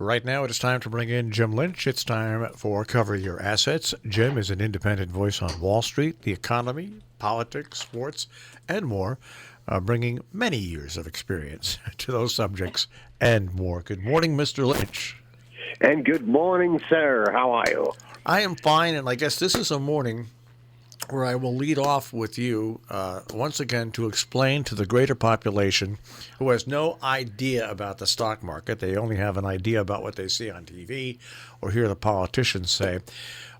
Right now, it is time to bring in Jim Lynch. It's time for Cover Your Assets. Jim is an independent voice on Wall Street, the economy, politics, sports, and more, bringing many years of experience to those subjects and more. Good morning, Mr. Lynch. And good morning, sir. How are you? I am fine, and I guess this is a morning where I will lead off with you once again to explain to the greater population who has no idea about the stock market. They only have an idea about what they see on TV or hear the politicians say.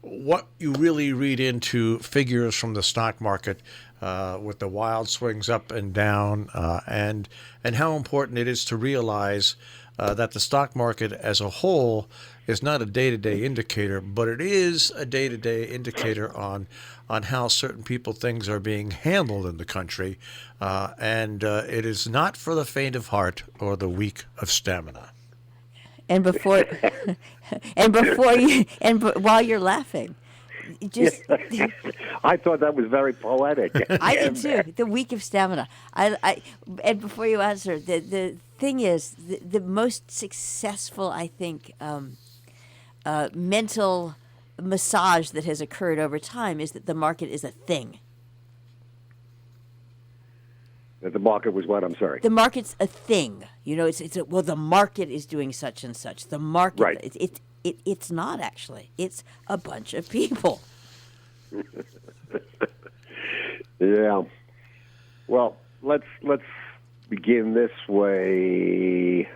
What you really read into figures from the stock market with the wild swings up and down, and how important it is to realize that the stock market as a whole is not a day-to-day indicator, but it is a day-to-day indicator on how certain people things are being handled in the country, and it is not for the faint of heart or the weak of stamina. And before, while you're laughing, just I thought that was very poetic. I did too. The weak of stamina. And before you answer, the thing is, the most successful, I think, mental massage that has occurred over time is that the market is a thing. That the market was what? I'm sorry. The market's a thing. You know, well, the market is doing such and such. The market, right. It's not actually. It's a bunch of people. Yeah. Well, let's begin this way.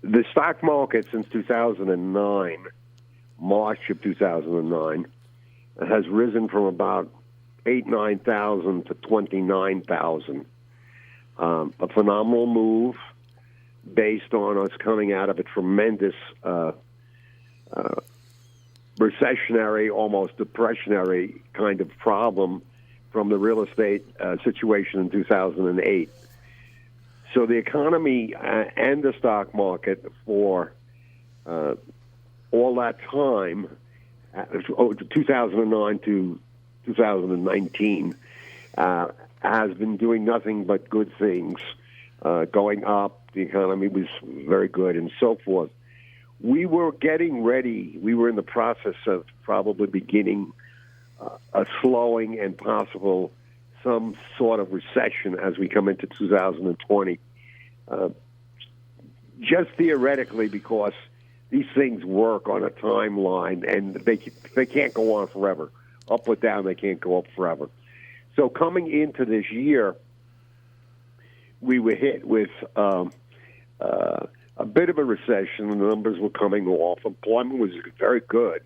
The stock market since 2009, March of 2009, has risen from about 9,000 to 29,000. A phenomenal move based on us coming out of a tremendous recessionary, almost depressionary kind of problem from the real estate situation in 2008. So the economy and the stock market for all that time, 2009 to 2019, has been doing nothing but good things, going up. The economy was very good and so forth. We were getting ready. We were in the process of probably beginning a slowing and possible some sort of recession as we come into 2020. Just theoretically, because these things work on a timeline and they can't go on forever. Up or down, they can't go up forever. So coming into this year, we were hit with a bit of a recession. The numbers were coming off. Employment was very good,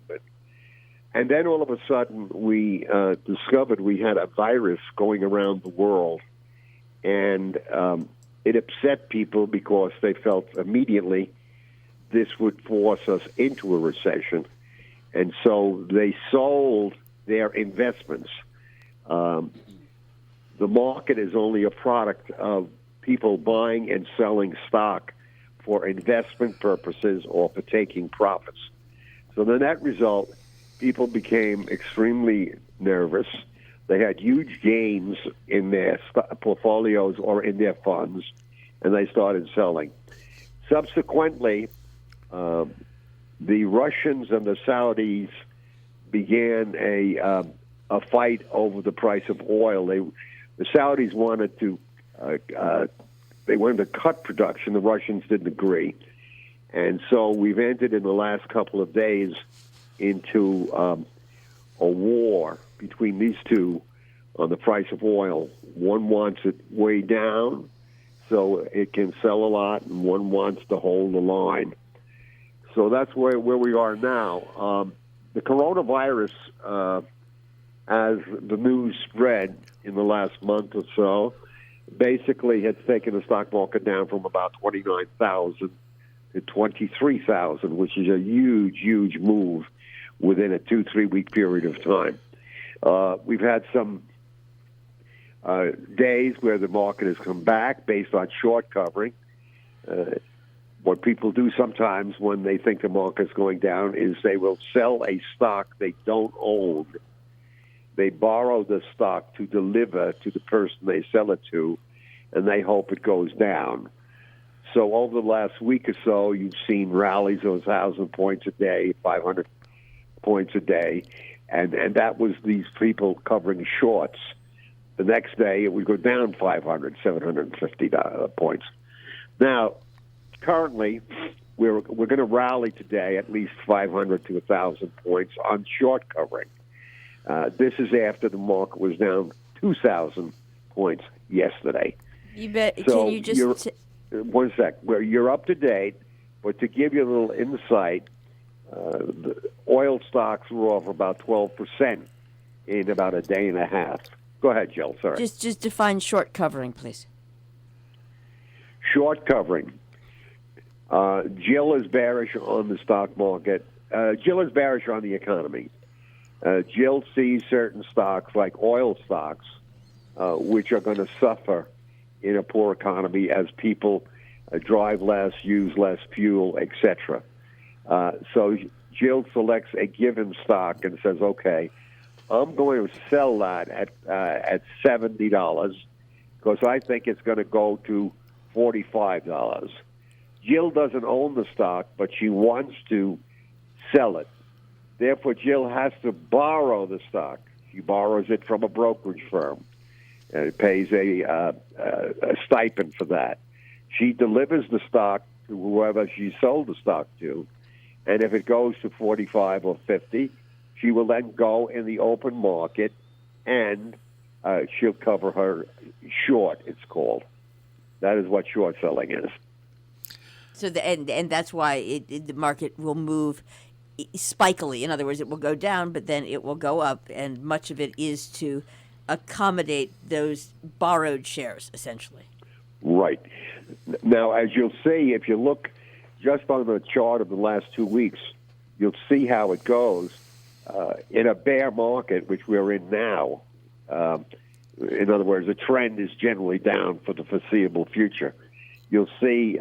and then all of a sudden we discovered we had a virus going around the world, and it upset people because they felt immediately this would force us into a recession, and so they sold their investments. The market is only a product of people buying and selling stock for investment purposes or for taking profits. So the net result, people became extremely nervous. They had huge gains in their portfolios or in their funds, and they started selling. Subsequently, the Russians and the Saudis began a fight over the price of oil. The Saudis wanted to cut production. The Russians didn't agree, and so we've entered in the last couple of days into a war between these two on the price of oil. One wants it way down so it can sell a lot, and one wants to hold the line. So that's where we are now. The coronavirus, as the news spread in the last month or so, basically has taken the stock market down from about 29,000 to 23,000, which is a huge, huge move within a 2-3 week period of time. We've had some days where the market has come back based on short covering. What people do sometimes when they think the market's going down is they will sell a stock they don't own. They borrow the stock to deliver to the person they sell it to, and they hope it goes down. So over the last week or so, you've seen rallies of 1,000 points a day, 500 points a day, and that was these people covering shorts. The next day, it would go down 500, 750 points. Now, currently, we're going to rally today at least 500 to 1,000 points on short covering. This is after the market was down 2,000 points yesterday. You bet. So Can you just one sec. Where you're up to date, but to give you a little insight, the oil stocks were off about 12% in about a day and a half. Go ahead, Jill. Sorry. just define short covering, please. Short covering. Jill is bearish on the stock market. Jill is bearish on the economy. Jill sees certain stocks like oil stocks, which are going to suffer in a poor economy as people drive less, use less fuel, etc. So Jill selects a given stock and says, "Okay, I'm going to sell that at $70 because I think it's going to go to $45." Jill doesn't own the stock, but she wants to sell it. Therefore, Jill has to borrow the stock. She borrows it from a brokerage firm and pays a stipend for that. She delivers the stock to whoever she sold the stock to, and if it goes to 45 or 50, she will then go in the open market and she'll cover her short, it's called. That is what short selling is. So and that's why the market will move spikily. In other words, it will go down, but then it will go up, and much of it is to accommodate those borrowed shares, essentially. Right. Now, as you'll see, if you look just on the chart of the last 2 weeks, you'll see how it goes. In a bear market, which we're in now, in other words, the trend is generally down for the foreseeable future. You'll see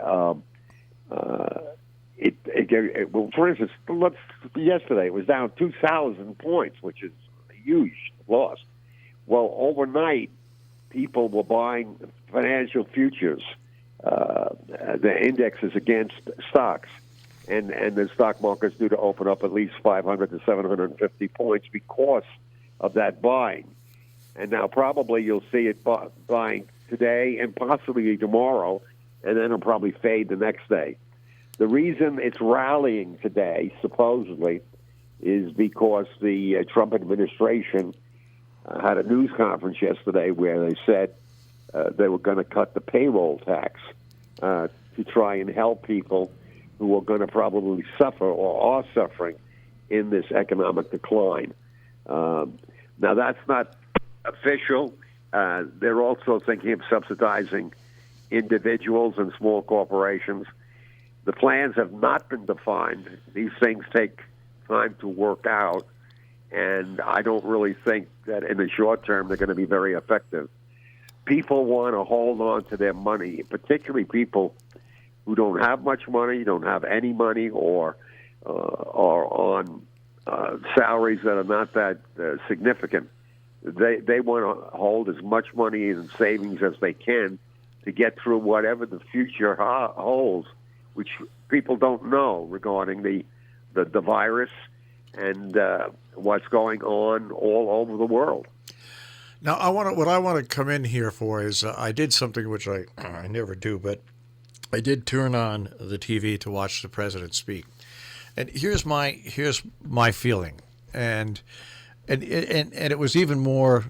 well, for instance, yesterday it was down 2,000 points, which is a huge loss. Well, overnight, people were buying financial futures, the indexes against stocks, and the stock market's due to open up at least 500 to 750 points because of that buying. And now probably you'll see it buying today and possibly tomorrow, and then it'll probably fade the next day. The reason it's rallying today, supposedly, is because the Trump administration had a news conference yesterday where they said they were going to cut the payroll tax to try and help people who are going to probably suffer or are suffering in this economic decline. Now, that's not official. They're also thinking of subsidizing individuals and small corporations. The plans have not been defined. These things take time to work out, and I don't really think that in the short term they're going to be very effective. People want to hold on to their money, particularly people who don't have much money, don't have any money, or are on salaries that are not that significant. They want to hold as much money in savings as they can to get through whatever the future holds, which people don't know regarding the virus and what's going on all over the world. Now, what I want to come in here for is I did something which I never do, but I did turn on the TV to watch the president speak, and here's my feeling, and it was even more.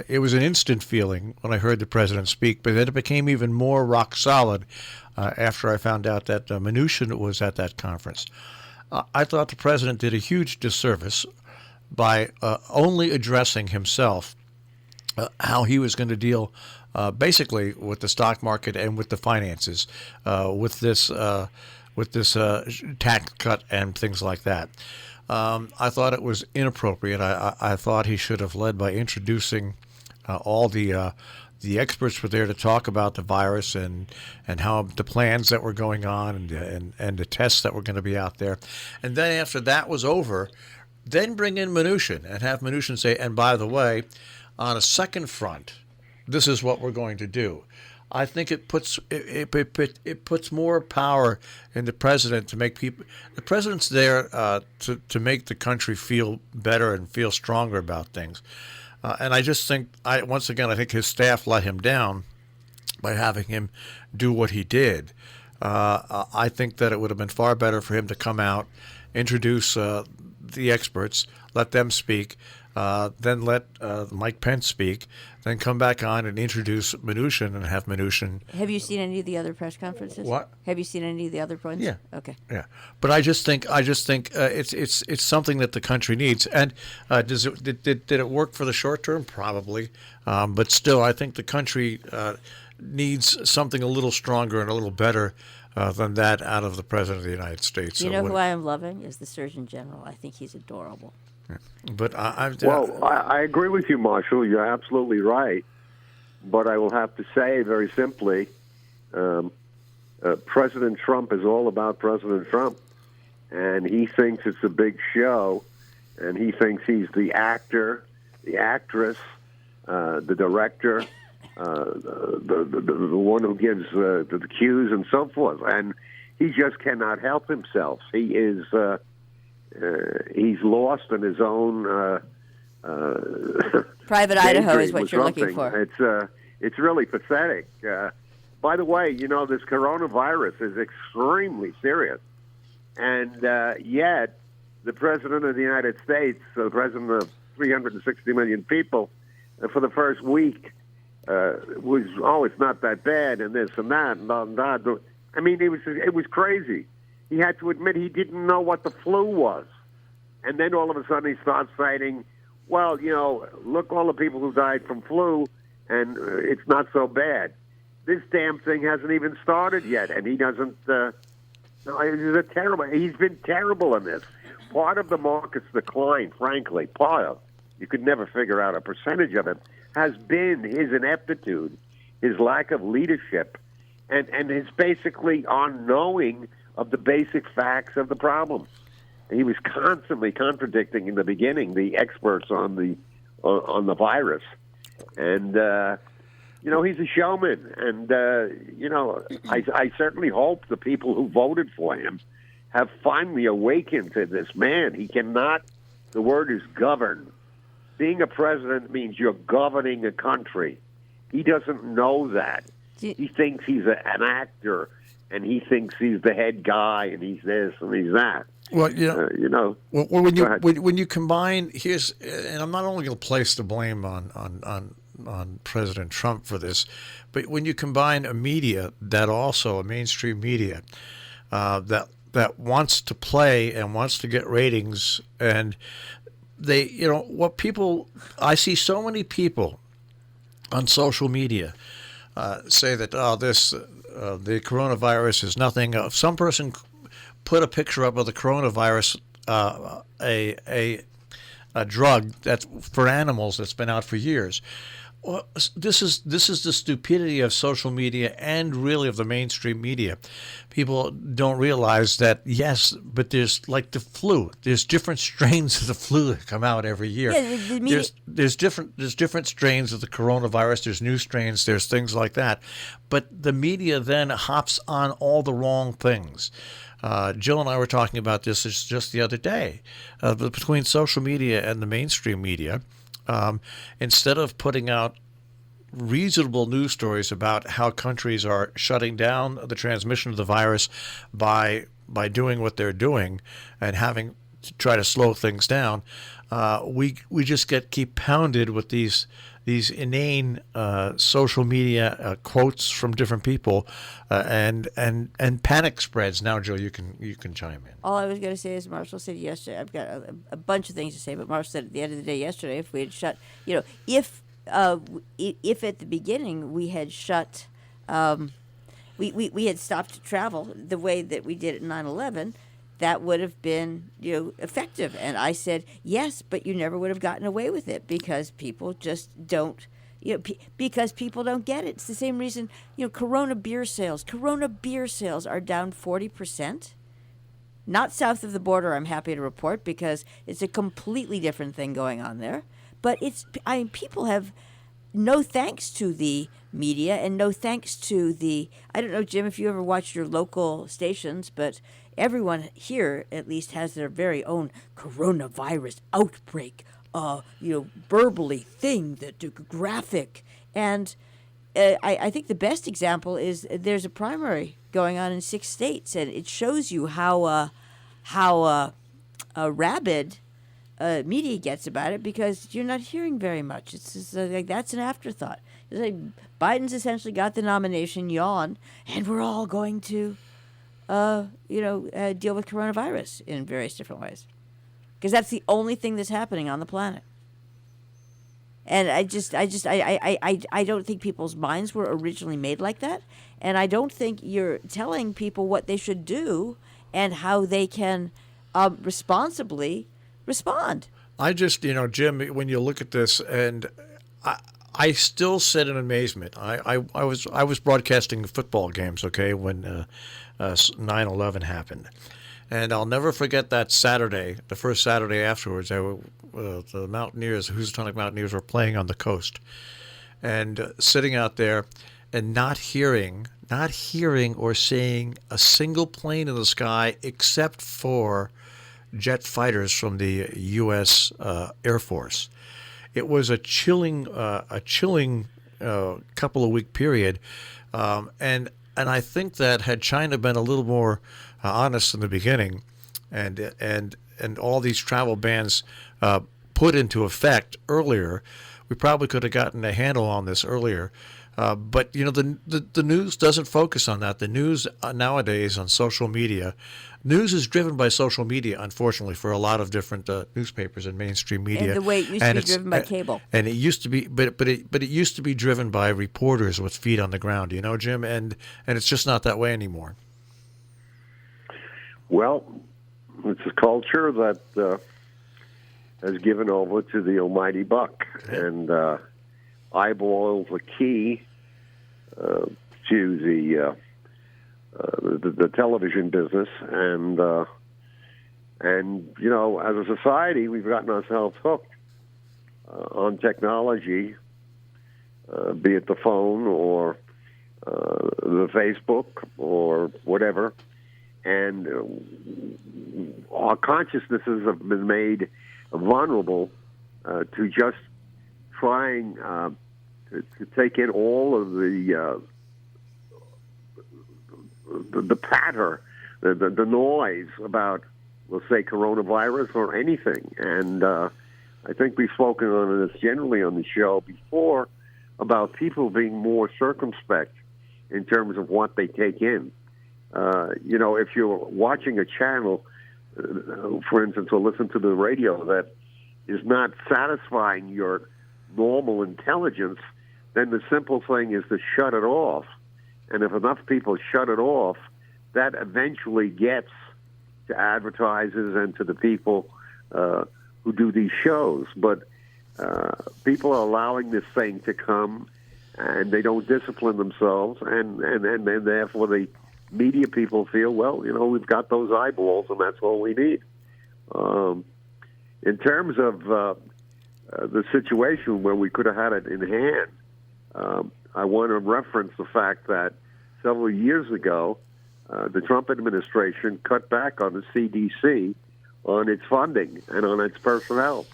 It was an instant feeling when I heard the president speak, but then it became even more rock solid after I found out that Mnuchin was at that conference. I thought the president did a huge disservice by only addressing himself how he was going to deal basically with the stock market and with the finances, with this tax cut and things like that. I thought it was inappropriate. I thought he should have led by introducing all the experts were there to talk about the virus and how the plans that were going on and the tests that were going to be out there. And then after that was over, then bring in Mnuchin and have Mnuchin say, and by the way, on a second front, this is what we're going to do. I think it puts more power in the president to make people. The president's there to make the country feel better and feel stronger about things. And I just think, I think his staff let him down by having him do what he did. I think that it would have been far better for him to come out, introduce the experts, let them speak, then let Mike Pence speak, then come back on and introduce Mnuchin and have Mnuchin. Have you seen any of the other press conferences? What? Have you seen any of the other points? Yeah. Okay. Yeah, but I just think it's something that the country needs. And did it work for the short term? Probably, but still, I think the country needs something a little stronger and a little better than that out of the President of the United States. You know who I am loving is the Surgeon General. I think he's adorable. But I agree with you, Marshall. You're absolutely right. But I will have to say very simply, President Trump is all about President Trump. And he thinks it's a big show. And he thinks he's the actor, the actress, the director, the one who gives the cues and so forth. And he just cannot help himself. He is... he's lost in his own Private Idaho is what you're looking for. It's really pathetic. By the way, this coronavirus is extremely serious, and yet the President of the United States, the President of 360 million people, for the first week was, it's not that bad, and this and that, and that. I mean, it was crazy. He had to admit he didn't know what the flu was. And then all of a sudden he starts citing, well, look, all the people who died from flu, and it's not so bad. This damn thing hasn't even started yet, and he doesn't, he's been terrible in this. Part of the market's decline, frankly, you could never figure out a percentage of it, has been his ineptitude, his lack of leadership, and his basically unknowing of the basic facts of the problem. He was constantly contradicting in the beginning the experts on the virus, and he's a showman. And I certainly hope the people who voted for him have finally awakened to this man. He cannot. The word is govern. Being a president means you're governing a country. He doesn't know that. He thinks he's an actor. And he thinks he's the head guy, and he's this and he's that. Well, when you combine and I'm not only going to place the blame on President Trump for this, but when you combine a media a mainstream media that wants to play and wants to get ratings, and I see so many people on social media say that the coronavirus is nothing. Some person put a picture up of the coronavirus, a drug that's for animals that's been out for years. Well, this is the stupidity of social media and really of the mainstream media. People don't realize that, yes, but there's like the flu. There's different strains of the flu that come out every year. Yeah, the media... There's different strains of the coronavirus. There's new strains. There's things like that. But the media then hops on all the wrong things. Jill and I were talking about this just the other day. Between social media and the mainstream media, instead of putting out reasonable news stories about how countries are shutting down the transmission of the virus by doing what they're doing and having to try to slow things down, we just keep pounded with these inane social media quotes from different people and panic spreads. Now, Jill, you can chime in. All I was going to say is Marshall said yesterday. I've got a bunch of things to say, but Marshall said at the end of the day yesterday, if we had shut, if at the beginning we had shut, we had stopped travel the way that we did at 9/11. That would have been, effective. And I said, yes, but you never would have gotten away with it because people just don't, because people don't get it. It's the same reason, Corona beer sales are down 40%. Not south of the border, I'm happy to report, because it's a completely different thing going on there. But people have no thanks to the media and no thanks to the, I don't know, Jim, if you ever watched your local stations, but everyone here at least has their very own coronavirus outbreak, verbally thing, the graphic. And I think the best example is there's a primary going on in 6 states, and it shows you how rabid media gets about it, because you're not hearing very much. It's just like that's an afterthought. It's like Biden's essentially got the nomination, yawn, and we're all going to, deal with coronavirus in various different ways, because that's the only thing that's happening on the planet. And I don't think people's minds were originally made like that, and I don't think you're telling people what they should do and how they can responsibly respond. I just, Jim, when you look at this, and I still sit in amazement. I was broadcasting football games, okay, when 9/11 happened, and I'll never forget that Saturday, the first Saturday afterwards. The Mountaineers, Housatonic Mountaineers, were playing on the coast, and sitting out there, and not hearing or seeing a single plane in the sky except for jet fighters from the U.S. Air Force. It was a chilling couple of week period, and I think that had China been a little more honest in the beginning, and all these travel bans put into effect earlier, we probably could have gotten a handle on this earlier. But the news doesn't focus on that. The news nowadays on social media, news is driven by social media, unfortunately, for a lot of different newspapers and mainstream media. And the way it used to be driven by cable. And it used to be, but it used to be driven by reporters with feet on the ground, Jim, and it's just not that way anymore. Well, it's a culture that has given over to the almighty buck, and eyeballs are key to the television business, and as a society, we've gotten ourselves hooked on technology, be it the phone or the Facebook or whatever, and our consciousnesses have been made vulnerable to just trying to take in all of the patter, the noise about, let's say, coronavirus or anything. And I think we've spoken on this generally on the show before about people being more circumspect in terms of what they take in. If you're watching a channel, for instance, or listen to the radio that is not satisfying your normal intelligence, then the simple thing is to shut it off. And if enough people shut it off, that eventually gets to advertisers and to the people who do these shows. But people are allowing this thing to come, and they don't discipline themselves, and therefore the media people feel, well, we've got those eyeballs, and that's all we need. In terms of the situation where we could have had it in hand, I want to reference the fact that several years ago, the Trump administration cut back on the CDC, on its funding and on its personnel.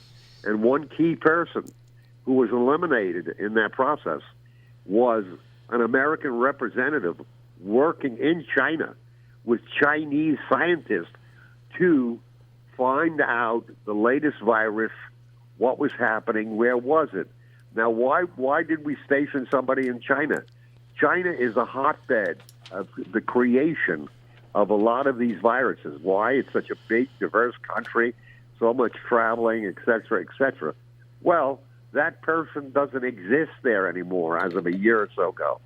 And one key person who was eliminated in that process was an American representative working in China with Chinese scientists to find out the latest virus, what was happening, where was it. Now, why did we station somebody in China? China is a hotbed of the creation of a lot of these viruses. Why? It's such a big, diverse country, so much traveling, et cetera, et cetera. Well, that person doesn't exist there anymore as of a year or so ago.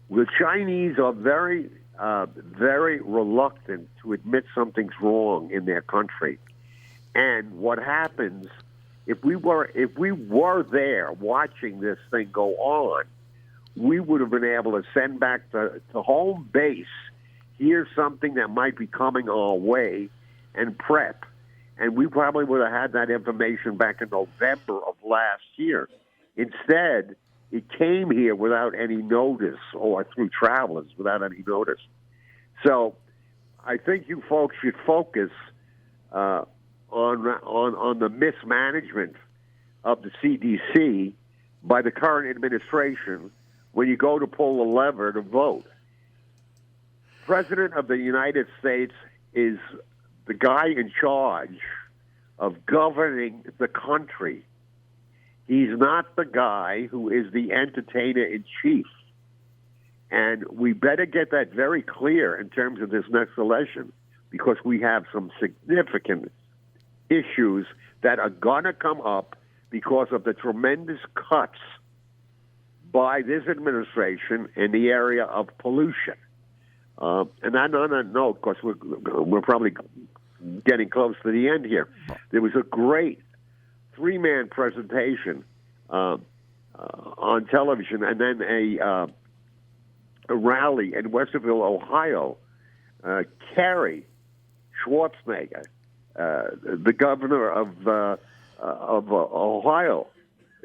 The Chinese are very, very reluctant to admit something's wrong in their country. And what happens, if we were there watching this thing go on, we would have been able to send back to home base, here's something that might be coming our way, and prep. And we probably would have had that information back in November of last year. Instead, it came here without any notice or through travelers without any notice. So I think you folks should focus on the mismanagement of the CDC by the current administration when you go to pull the lever to vote. President of the United States is the guy in charge of governing the country. He's not the guy who is the entertainer-in-chief. And we better get that very clear in terms of this next election, because we have some significant issues that are going to come up because of the tremendous cuts by this administration in the area of pollution. And on that note, because we're probably getting close to the end here, there was a great three-man presentation on television, and then a rally in Westerville, Ohio. Kerry Schwarzenegger, the governor of Ohio,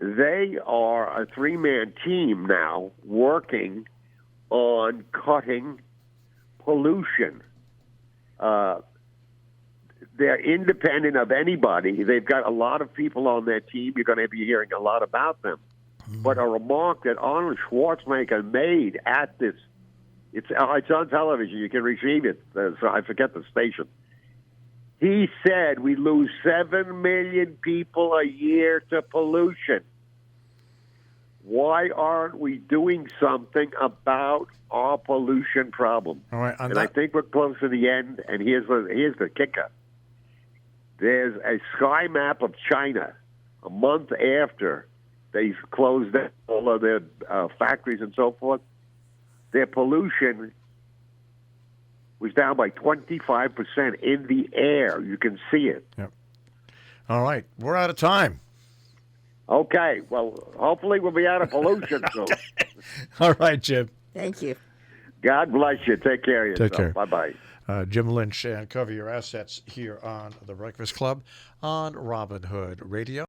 they are a three-man team now working on cutting pollution. They're independent of anybody. They've got a lot of people on their team. You're going to be hearing a lot about them. But a remark that Arnold Schwarzenegger made at this, it's on television. You can retrieve it. So I forget the station. He said we lose 7 million people a year to pollution. Why aren't we doing something about our pollution problem? All right, and I think we're close to the end, and here's the kicker. There's a sky map of China a month after they closed down all of their factories and so forth. Their pollution was down by 25% in the air. You can see it. Yep. All right, we're out of time. Okay, well, hopefully we'll be out of pollution soon. All right, Jim. Thank you. God bless you. Take care of yourself. Take care. Bye-bye. Jim Lynch, and Cover Your Assets here on The Breakfast Club on Robin Hood Radio.